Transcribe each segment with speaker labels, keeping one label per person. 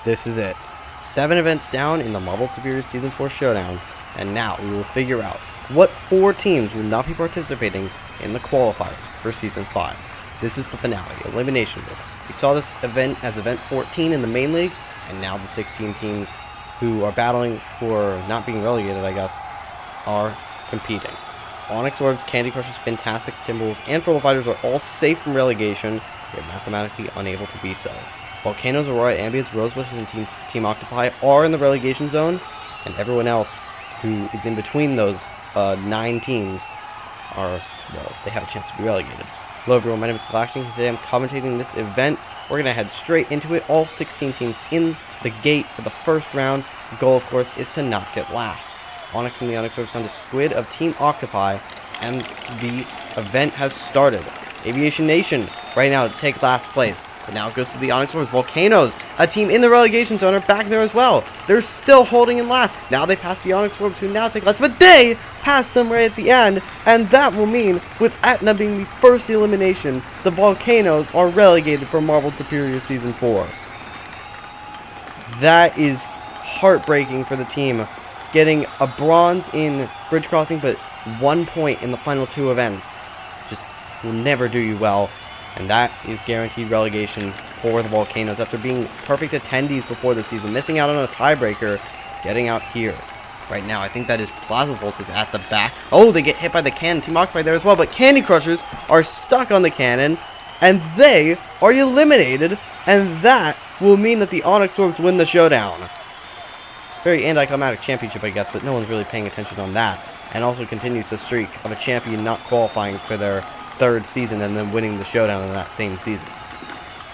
Speaker 1: This is it. 7 events down in the Marvel Superior Season 4 Showdown, and now we will figure out what 4 teams will not be participating in the qualifiers for Season 5. This is the finale, Elimination rules. We saw this event as Event 14 in the main league, and now the 16 teams who are battling for not being relegated, I guess, are competing. Onyx Orbs, Candy Crushers, Fantastics, Timberwolves, and Photo Fighters are all safe from relegation, yet mathematically unable to be so. Volcanoes, Aurora, Ambience, Rosebushes, and Team Octopi are in the relegation zone, and everyone else who is in between those 9 teams are, well, they have a chance to be relegated. Hello everyone, my name is Galactic, and today I'm commentating this event. We're going to head straight into it. All 16 teams in the gate for the first round. The goal, of course, is to not get last. Onyx from the Onyx Orbs down to Squid of Team Octopi, and the event has started. Aviation Nation right now to take last place. But now it goes to the Onyx Orbs. Volcanoes, a team in the relegation zone, are back there as well. They're still holding in last. Now they pass the Onyx Orbs, who now take last, but they pass them right at the end, and that will mean, with Atna being the first elimination, the Volcanoes are relegated from Marvel Superior Season 4. That is heartbreaking for the team, getting a bronze in Bridge Crossing, but 1 point in the final 2 events. Just will never do you well. And that is guaranteed relegation for the Volcanoes after being perfect attendees before the season, missing out on a tiebreaker, getting out here. Right now, I think that is Plasma Pulses at the back. Oh, they get hit by the cannon. Team Octopi there as well, but Candy Crushers are stuck on the cannon, and they are eliminated, and that will mean that the Onyx Orbs win the showdown. Very anticlimactic championship, I guess, but no one's really paying attention on that. And also continues the streak of a champion not qualifying for their 3rd season and then winning the showdown in that same season,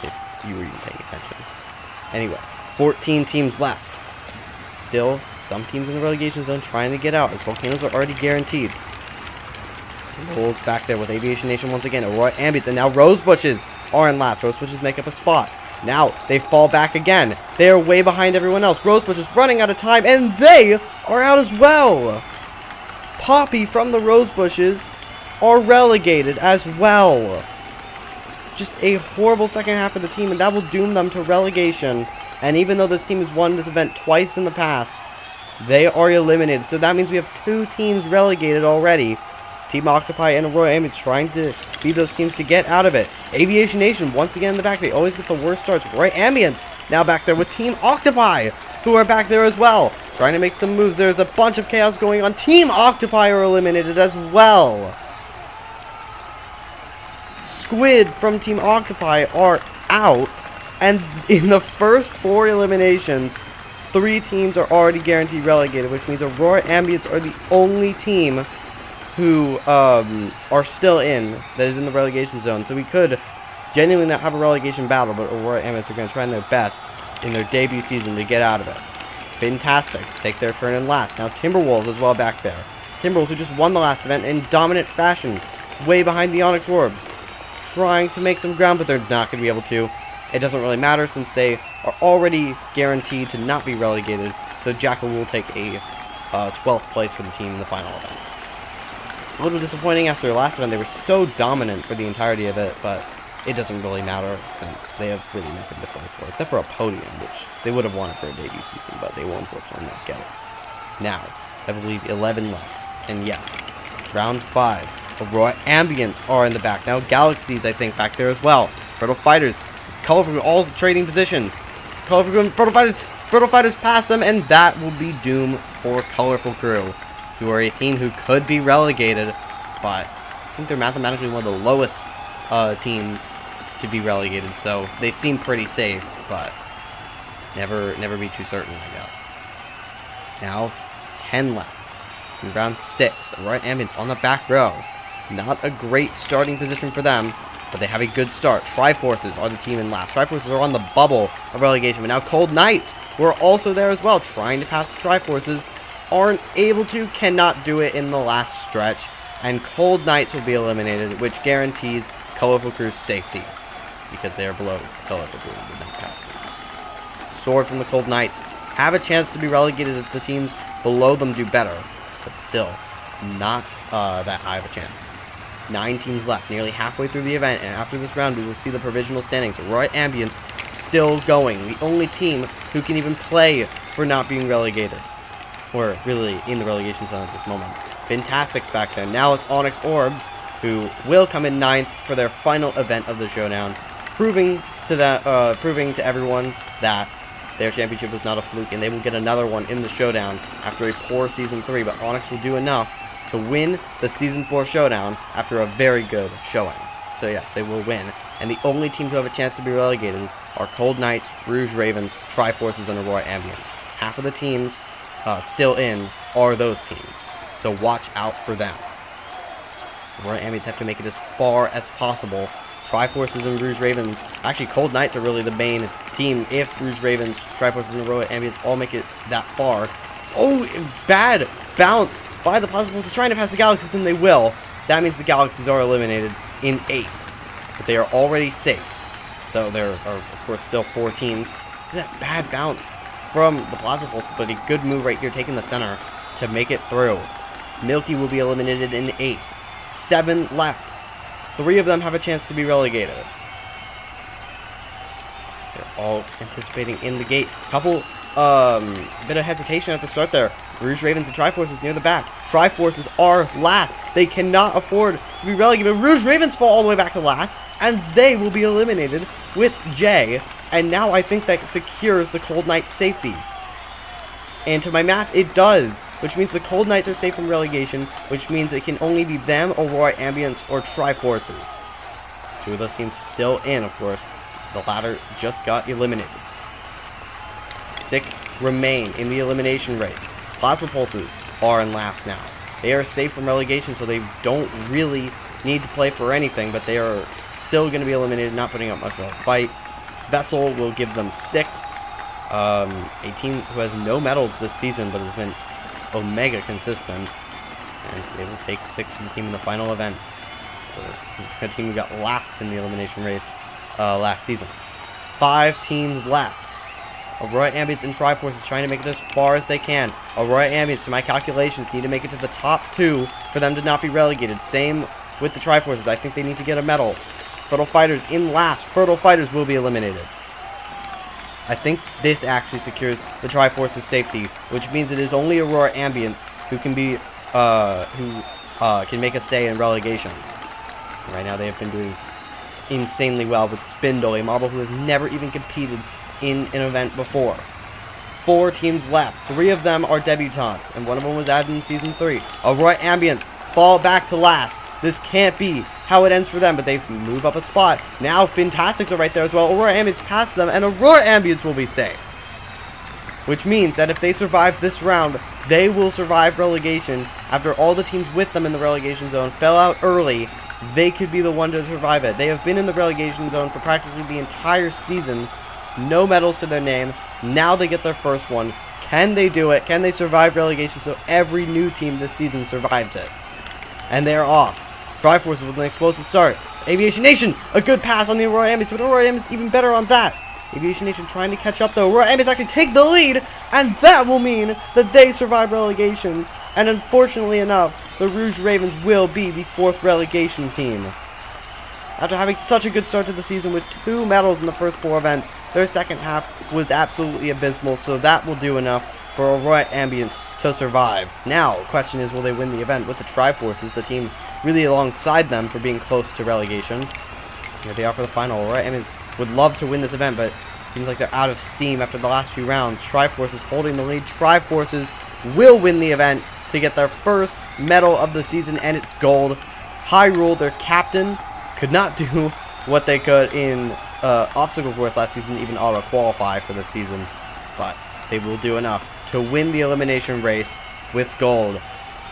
Speaker 1: if you were even paying attention. Anyway, 14 teams left. Still, some teams in the relegation zone trying to get out, as Volcanoes are already guaranteed. Timberwolves back there with Aviation Nation once again. Aurora, Ambience, and now Rosebushes are in last. Rosebushes make up a spot. Now they fall back again. They are way behind everyone else. Rosebushes running out of time, and they are out as well. Poppy from the Rosebushes are relegated as well. Just a horrible second half of the team, and that will doom them to relegation. And even though this team has won this event twice in the past, they are eliminated. So that means we have 2 teams relegated already. Team Octopi and Aurora Ambience trying to be those teams to get out of it. Aviation Nation once again in the back. They always get the worst starts. Aurora Ambience now back there with Team Octopi, who are back there as well, trying to make some moves. There's a bunch of chaos going on. Team Octopi are eliminated as well. Squid from Team Octopi are out, and in the first 4 eliminations, 3 teams are already guaranteed relegated, which means Aurora Ambience are the only team who are still in, that is in the relegation zone. So we could genuinely not have a relegation battle, but Aurora Ambience are going to try their best in their debut season to get out of it. Fantastics take their turn in last. Now Timberwolves as well back there. Timberwolves, who just won the last event in dominant fashion, way behind the Onyx Orbs, trying to make some ground, but they're not going to be able to. It doesn't really matter since they are already guaranteed to not be relegated, so Jackal will take a 12th place for the team in the final event. A little disappointing after their last event. They were so dominant for the entirety of it, but it doesn't really matter since they have really nothing to play for, except for a podium, which they would have won for a debut season, but they will unfortunately not get it. Now, I believe 11 left, and yes, round 5. Aurora Ambience are in the back. Now Galaxies, I think, back there as well. Fertile Fighters, Colorful, all trading positions. Colorful, Fertile Fighters pass them, and that will be doom for Colorful Crew, who are a team who could be relegated, but I think they're mathematically one of the lowest teams to be relegated, so they seem pretty safe, but never be too certain, I guess. Now, 10 left. In round 6, Aurora Ambience on the back row. Not a great starting position for them, but they have a good start. Triforces are the team in last. Triforces are on the bubble of relegation, but now Cold Knight, who are also there as well, trying to pass the Triforces, aren't able to, cannot do it in the last stretch, and Cold Knights will be eliminated, which guarantees Colorful Crew's safety, because they are below Colorful Crew and did not pass them. Sword from the Cold Knights have a chance to be relegated if the teams below them do better, but still not that high of a chance. 9 teams left, nearly halfway through the event, and after this round we will see the provisional standings. Aurora Ambience still going. The only team who can even play for not being relegated. Or really in the relegation zone at this moment. Fantastic's back there. Now it's Onyx Orbs, who will come in 9th for their final event of the Showdown, proving to everyone that their championship was not a fluke, and they will get another one in the Showdown after a poor Season 3, but Onyx will do enough to win the Season 4 Showdown after a very good showing. So yes, they will win, and the only teams who have a chance to be relegated are Cold Knights, Rouge Ravens, Triforces, and Aurora Ambience. Half of the teams still in are those teams, so watch out for them. Aurora Ambience have to make it as far as possible. Triforces and Rouge Ravens, actually Cold Knights are really the main team if Rouge Ravens, Triforces, and Aurora Ambience all make it that far. Oh, bad bounce by the Possibles trying to pass the Galaxies, and they will. That means the Galaxies are eliminated in 8th, but they are already safe. So there are, of course, still 4 teams. That bad bounce from the Possibles, but a good move right here, taking the center to make it through. Milky will be eliminated in 8th. 7 left. 3 of them have a chance to be relegated. They're all anticipating in the gate. Couple, bit of hesitation at the start there. Rouge Ravens and Triforces near the back. Triforces are last. They cannot afford to be relegated. Rouge Ravens fall all the way back to last, and they will be eliminated with J. And now I think that secures the Cold Knights' safety. And to my math, it does. Which means the Cold Knights are safe from relegation, which means it can only be them, Aurora Ambience, or Triforces. 2 of those teams still in, of course. The latter just got eliminated. 6 remain in the elimination race. Plasma Pulses are in last now. They are safe from relegation, so they don't really need to play for anything, but they are still going to be eliminated, not putting up much of a fight. Vessel will give them 6. A team who has no medals this season, but has been Omega consistent, and they will take 6 from the team in the final event. For a team who got last in the elimination race last season. 5 teams left. Aurora Ambience and Triforce is trying to make it as far as they can. Aurora Ambience, to my calculations, need to make it to the top 2 for them to not be relegated. Same with the Triforces. I think they need to get a medal. Fertile Fighters in last. Fertile Fighters will be eliminated. I think this actually secures the Triforce's safety, which means it is only Aurora Ambience who can be, can make a say in relegation. Right now they have been doing insanely well with Spindle, a model who has never even competed in an event before. 4 teams left. 3 of them are debutantes, and 1 of them was added in Season 3. Aurora Ambience fall back to last. This can't be how it ends for them, but they move up a spot. Now Fantastics are right there as well. Aurora Ambience passes them, and Aurora Ambience will be safe. Which means that if they survive this round, they will survive relegation. After all the teams with them in the relegation zone fell out early, they could be the one to survive it. They have been in the relegation zone for practically the entire season. No medals to their name. Now they get their first one. Can they do it? Can they survive relegation so every new team this season survives it? And they're off. Triforces with an explosive start. Aviation Nation, a good pass on the Aurora Ambience, but Aurora Ambience even better on that. Aviation Nation trying to catch up though. Aurora Ambience actually take the lead, and that will mean that they survive relegation. And unfortunately enough, the Rouge Ravens will be the 4th relegation team. After having such a good start to the season with 2 medals in the first 4 events, their second half was absolutely abysmal, so that will do enough for Aurora Ambience to survive. Now, the question is, will they win the event with the Triforces, the team really alongside them for being close to relegation? Here they are for the final. Aurora Ambience would love to win this event, but it seems like they're out of steam after the last few rounds. Triforces holding the lead. Triforces will win the event to get their first medal of the season, and it's gold. Hyrule, their captain, could not do what they could in obstacle course last season, even auto qualify for this season, but they will do enough to win the elimination race with gold.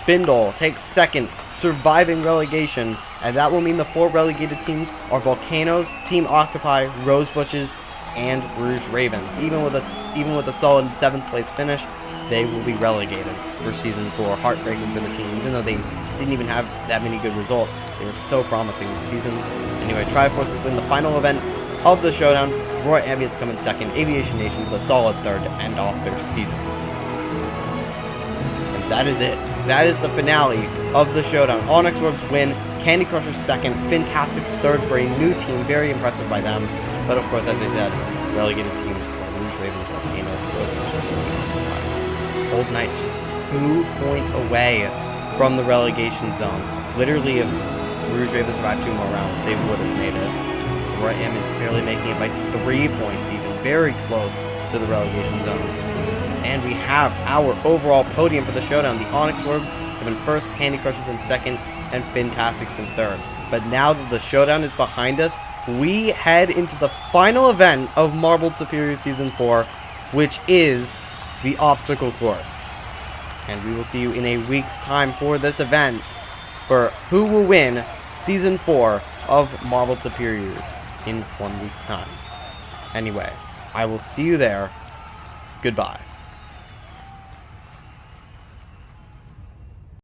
Speaker 1: Spindle takes 2nd, surviving relegation, and that will mean the 4 relegated teams are Volcanoes, Team Octopi, Rosebushes, and Rouge Ravens. Even with a solid 7th place finish, they will be relegated for Season 4. Heartbreaking for the team, even though they didn't even have that many good results. They were so promising this season. Anyway, Triforces win the final event of the Showdown. Aurora Ambience come in 2nd. Aviation Nation with a solid 3rd to end off their season. And that is it. That is the finale of the Showdown. Onyx Orbs win. Candy Crushers 2nd. Fantastic's 3rd for a new team. Very impressive by them. But of course, as I said, relegated teams are Rouge Ravens, Volcano, Cold Knights just 2 points away from the relegation zone. Literally, if Rouge Ravens survived 2 more rounds, they would have made it. Roy Emmons barely making it by 3 points, even very close to the relegation zone. And we have our overall podium for the Showdown. The Onyx Orbs have been first, Candy Crushers in second, and Fantastics in third. But now that the Showdown is behind us, we head into the final event of Marbled Superior Season 4, which is the Obstacle Course. And we will see you in a week's time for this event for who will win Season 4 of Marbled Superiors in 1 week's time. Anyway, I will see you there. Goodbye.